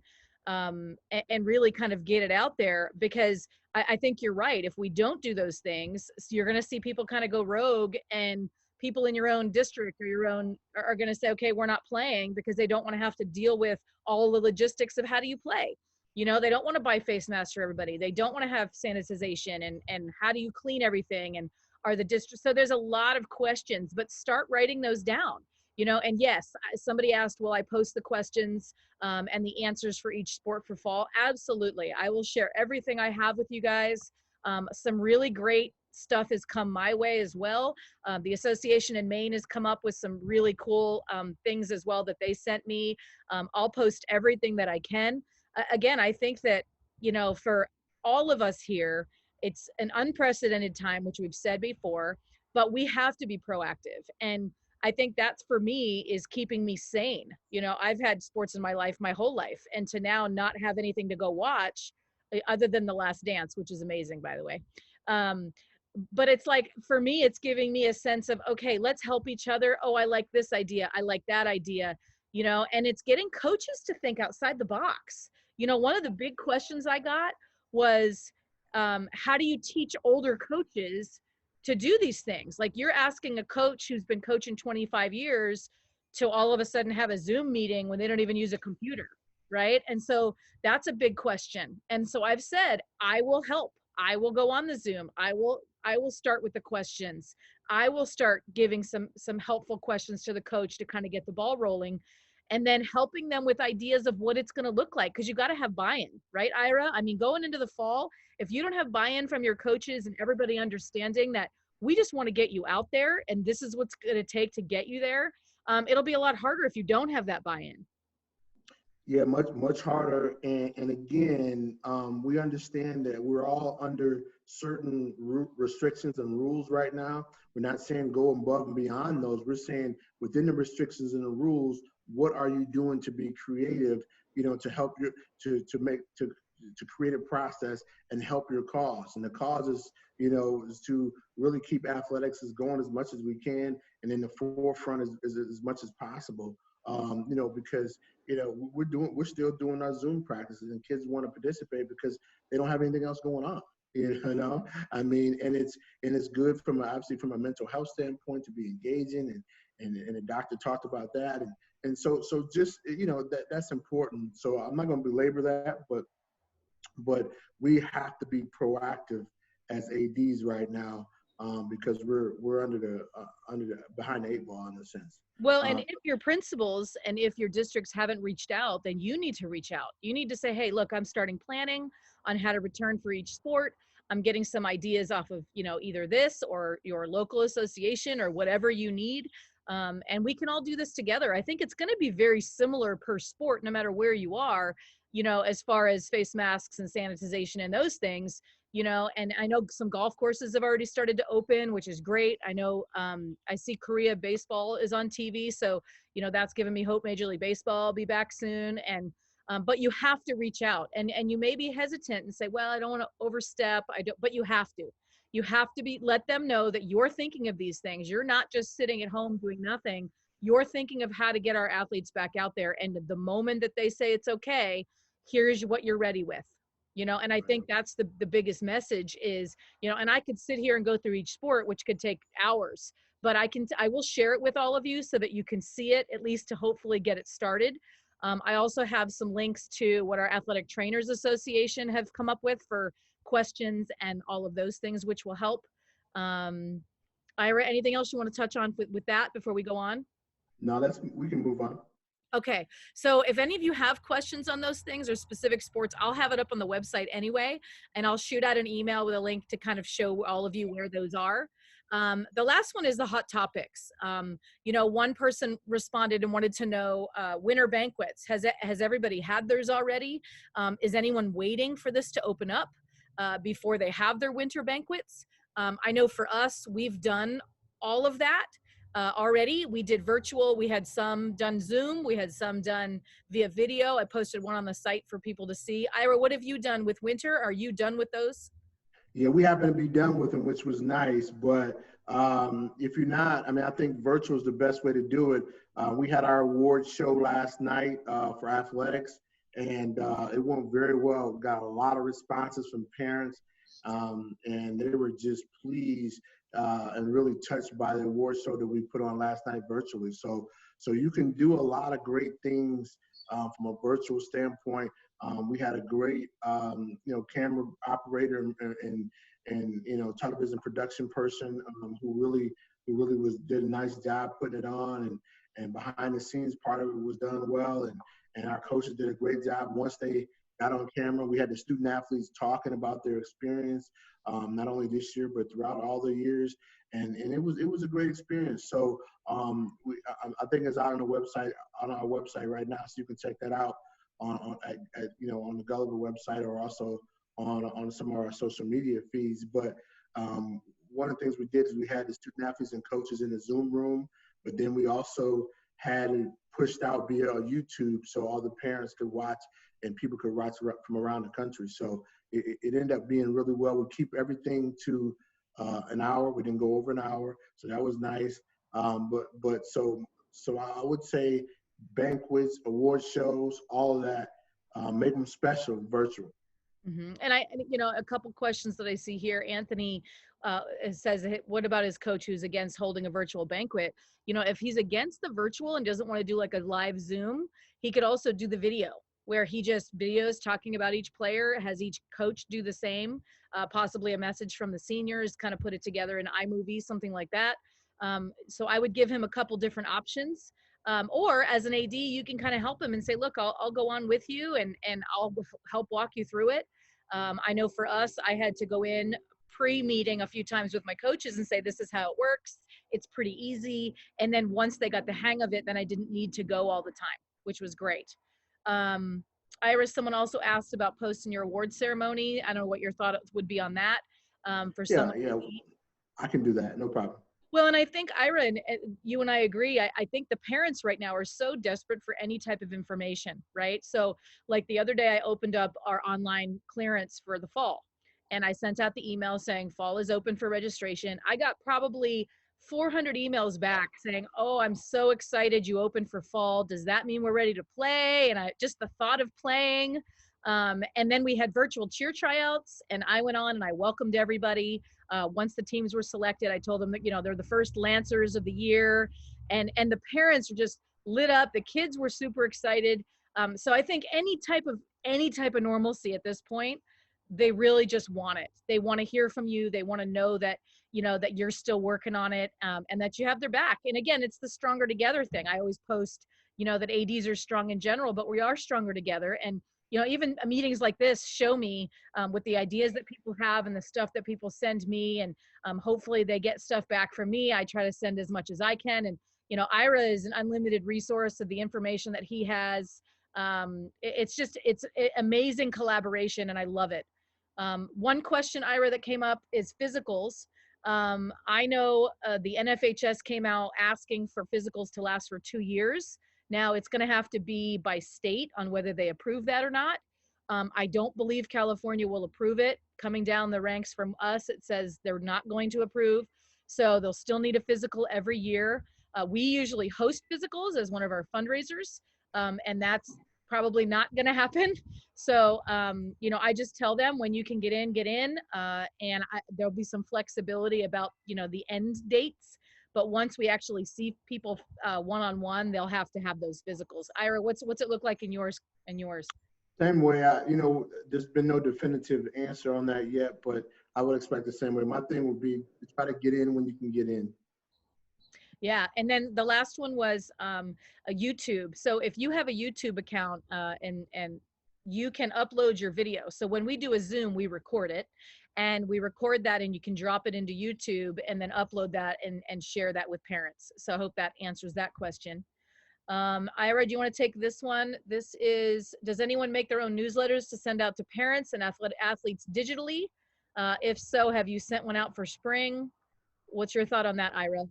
really kind of get it out there, because I think you're right. If we don't do those things, you're going to see people kind of go rogue, and people in your own district or your own are going to say, okay, we're not playing, because they don't want to have to deal with all the logistics of how do you play. They don't want to buy face masks for everybody. They don't want to have sanitization and how do you clean everything, and are the districts. So there's a lot of questions, but start writing those down. And yes, somebody asked, will I post the questions and the answers for each sport for fall? Absolutely. I will share everything I have with you guys. Some really great stuff has come my way as well. The association in Maine has come up with some really cool things as well that they sent me. I'll post everything that I can. Again, I think that, for all of us here, it's an unprecedented time, which we've said before, but we have to be proactive. And I think that's, for me, is keeping me sane. I've had sports in my life, my whole life, and to now not have anything to go watch other than The Last Dance, which is amazing, by the way. But it's like, for me, it's giving me a sense of, okay, let's help each other. Oh, I like this idea. I like that idea, and it's getting coaches to think outside the box. One of the big questions I got was, how do you teach older coaches to do these things? Like, you're asking a coach who's been coaching 25 years to all of a sudden have a Zoom meeting when they don't even use a computer, right? And so that's a big question. And so I've said, I will help. I will go on the Zoom. I will start with the questions. I will start giving some helpful questions to the coach to kind of get the ball rolling, and then helping them with ideas of what it's going to look like. Because you got to have buy-in, right, Ira? I mean, going into the fall, if you don't have buy-in from your coaches and everybody understanding that we just want to get you out there and this is what's going to take to get you there, it'll be a lot harder if you don't have that buy-in. Yeah, much harder. And again, we understand that we're all under certain restrictions and rules right now. We're not saying go above and beyond those. We're saying within the restrictions and the rules, what are you doing to be creative, to help you to create a process and help your cause. And the cause is, is to really keep athletics going as much as we can and in the forefront as much as possible. Because we're still doing our Zoom practices, and kids want to participate because they don't have anything else going on. I mean, and it's good obviously from a mental health standpoint to be engaging, and the doctor talked about that, and so just that's important. So I'm not going to belabor that, but we have to be proactive as ADs right now, because we're under the behind the eight ball in a sense. Well, and if your principals and if your districts haven't reached out, then you need to reach out. You need to say, hey, look, I'm starting planning on how to return for each sport. I'm getting some ideas off of, either this or your local association or whatever you need. And we can all do this together. I think it's going to be very similar per sport, no matter where you are, as far as face masks and sanitization and those things. And I know some golf courses have already started to open, which is great. I know I see Korea baseball is on TV. So, that's given me hope. Major League Baseball will be back soon. And, but you have to reach out, and you may be hesitant and say, well, I don't want to overstep. But you have to let them know that you're thinking of these things. You're not just sitting at home doing nothing. You're thinking of how to get our athletes back out there. And the moment that they say it's okay, here's what you're ready with. And I think that's the biggest message is, and I could sit here and go through each sport, which could take hours, but I will share it with all of you so that you can see it, at least to hopefully get it started. I also have some links to what our Athletic Trainers Association have come up with for questions and all of those things, which will help. Ira, anything else you want to touch on with that before we go on? No, we can move on. Okay, so if any of you have questions on those things or specific sports, I'll have it up on the website anyway, and I'll shoot out an email with a link to kind of show all of you where those are. The last one is the hot topics. One person responded and wanted to know winter banquets. Has everybody had theirs already? Is anyone waiting for this to open up? before they have their winter banquets. I know for us, we've done all of that already. We did virtual. We had some done Zoom. We had some done via video. I posted one on the site for people to see. Ira, what have you done with winter? Are you done with those? Yeah, we happen to be done with them, which was nice. But if you're not, I mean, I think virtual is the best way to do it. We had our award show last night for athletics, and it went very well. Got a lot of responses from parents, and they were just pleased and really touched by the award show that we put on last night virtually. So you can do a lot of great things from a virtual standpoint. We had a great, camera operator and television production person who really did a nice job putting it on, and behind the scenes part of it was done well, and our coaches did a great job. Once they got on camera, we had the student athletes talking about their experience, not only this year but throughout all the years, and it was a great experience. So I think it's out on our website right now, so you can check that out on the Gulliver website, or also on some of our social media feeds. But one of the things we did is we had the student athletes and coaches in the Zoom room, but then we also had it pushed out via YouTube so all the parents could watch and people could watch from around the country. So it ended up being really well. We keep everything to an hour. We didn't go over an hour, so that was nice. So I would say banquets, award shows, all of that, make them special virtual. Mm-hmm. And a couple questions that I see here. Anthony says, what about his coach who's against holding a virtual banquet? If he's against the virtual and doesn't want to do like a live Zoom, he could also do the video where he just videos talking about each player, has each coach do the same, possibly a message from the seniors, kind of put it together in iMovie, something like that. So I would give him a couple different options. Or as an AD, you can kind of help him and say, look, I'll go on with you and I'll help walk you through it. I know for us, I had to go in pre-meeting a few times with my coaches and say, this is how it works. It's pretty easy. And then once they got the hang of it, then I didn't need to go all the time, which was great. Iris, someone also asked about posting your award ceremony. I don't know what your thought would be on that. Yeah, I can do that. No problem. Well, and I think, Ira, and you and I agree, I think the parents right now are so desperate for any type of information, right? So like the other day, I opened up our online clearance for the fall, and I sent out the email saying fall is open for registration. I got probably 400 emails back saying, oh, I'm so excited you opened for fall. Does that mean we're ready to play? And just the thought of playing. And then we had virtual cheer tryouts, and I went on and I welcomed everybody. Once the teams were selected, I told them that, they're the first Lancers of the year, and the parents were just lit up. The kids were super excited. So I think any type of normalcy at this point, they really just want it. They want to hear from you. They want to know that, that you're still working on it, and that you have their back. And again, it's the stronger together thing. I always post, that ADs are strong in general, but we are stronger together. And even meetings like this show me with the ideas that people have and the stuff that people send me, and hopefully they get stuff back from me. I try to send as much as I can. And, Ira is an unlimited resource of the information that he has. It's amazing collaboration, and I love it. One question, Ira, that came up is physicals. I know the NFHS came out asking for physicals to last for 2 years. Now it's going to have to be by state on whether they approve that or not. I don't believe California will approve it. Coming down the ranks from us, it says they're not going to approve. So they'll still need a physical every year. We usually host physicals as one of our fundraisers, and that's probably not going to happen. So, I just tell them when you can get in, and there'll be some flexibility about, the end dates. But once we actually see people one-on-one, they'll have to have those physicals. Ira, what's it look like in yours? Same way. There's been no definitive answer on that yet, but I would expect the same way. My thing would be to try to get in when you can get in. Yeah, and then the last one was a YouTube. So if you have a YouTube account and you can upload your video. So when we do a Zoom, we record it, and we record that, and you can drop it into YouTube and then upload that and share that with parents. So I hope that answers that question. Ira, do you want to take this one? This is, does anyone make their own newsletters to send out to parents and athletes digitally? If so, have you sent one out for spring? What's your thought on that, Ira?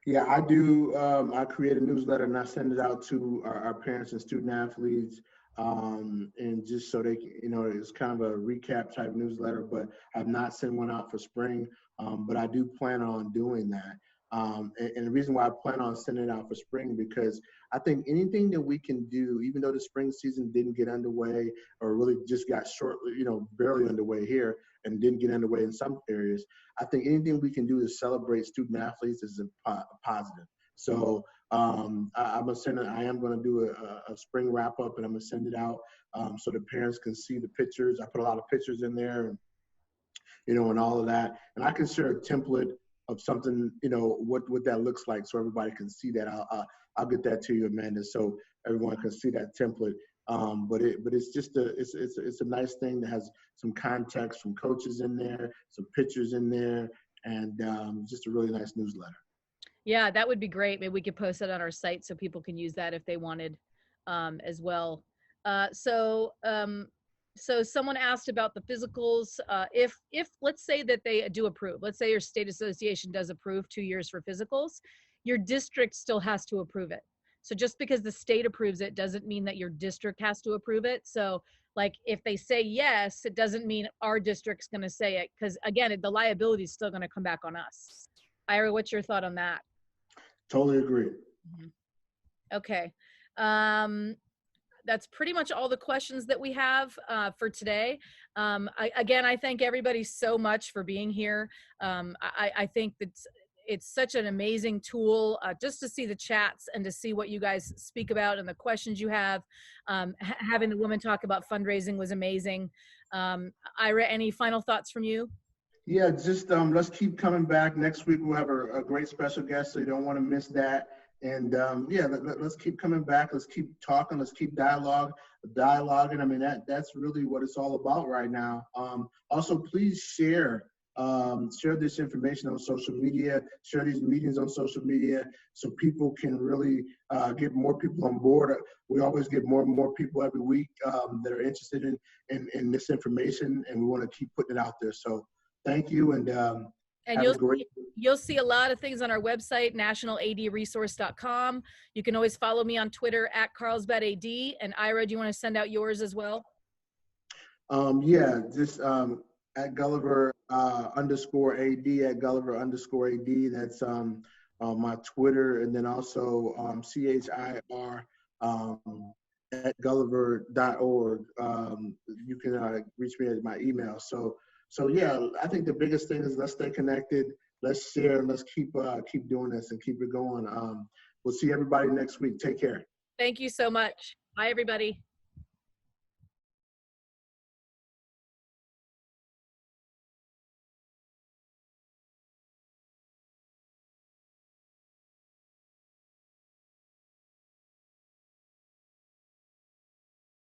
Yeah, I do. I create a newsletter and I send it out to our parents and student athletes. And just so they can, it's kind of a recap type newsletter, but I've not sent one out for spring. But I do plan on doing that. And the reason why I plan on sending it out for spring, because I think anything that we can do, even though the spring season didn't get underway or really just got shortly, barely underway here and didn't get underway in some areas, I think anything we can do to celebrate student athletes is a positive. So I am going to do a spring wrap up, and I'm going to send it out so the parents can see the pictures. I put a lot of pictures in there, and all of that. And I can share a template of something, what that looks like, so everybody can see that. I'll get that to you, Amanda, so everyone can see that template. But it's just it's a nice thing that has some context from coaches in there, some pictures in there, and just a really nice newsletter. Yeah, that would be great. Maybe we could post it on our site so people can use that if they wanted as well. So someone asked about the physicals. If let's say that they do approve, let's say your state association does approve 2 years for physicals, your district still has to approve it. So just because the state approves it doesn't mean that your district has to approve it. So like if they say yes, it doesn't mean our district's going to say it, because again, the liability is still going to come back on us. Ira, what's your thought on that? Totally agree. Okay. That's pretty much all the questions that we have for today. I thank everybody so much for being here. I think that it's such an amazing tool just to see the chats and to see what you guys speak about and the questions you have. Having the women talk about fundraising was amazing. Ira, any final thoughts from you? Yeah, just let's keep coming back. Next week we'll have a great special guest, so you don't want to miss that. And let's keep coming back. Let's keep talking. Let's keep dialoguing. I mean, that's really what it's all about right now. Also, please share this information on social media. Share these meetings on social media so people can really get more people on board. We always get more and more people every week that are interested in this information, and we want to keep putting it out there. So thank you, and you'll see a lot of things on our website, nationaladresource.com. You can always follow me on Twitter at CarlsbadAD. And Ira, do you want to send out yours as well? Just at Gulliver _AD, at Gulliver _AD. That's my Twitter, and then also CHIR at Gulliver.org. You can reach me at my email. So yeah, I think the biggest thing is let's stay connected, let's share, let's keep doing this and keep it going. We'll see everybody next week. Take care. Thank you so much. Bye, everybody.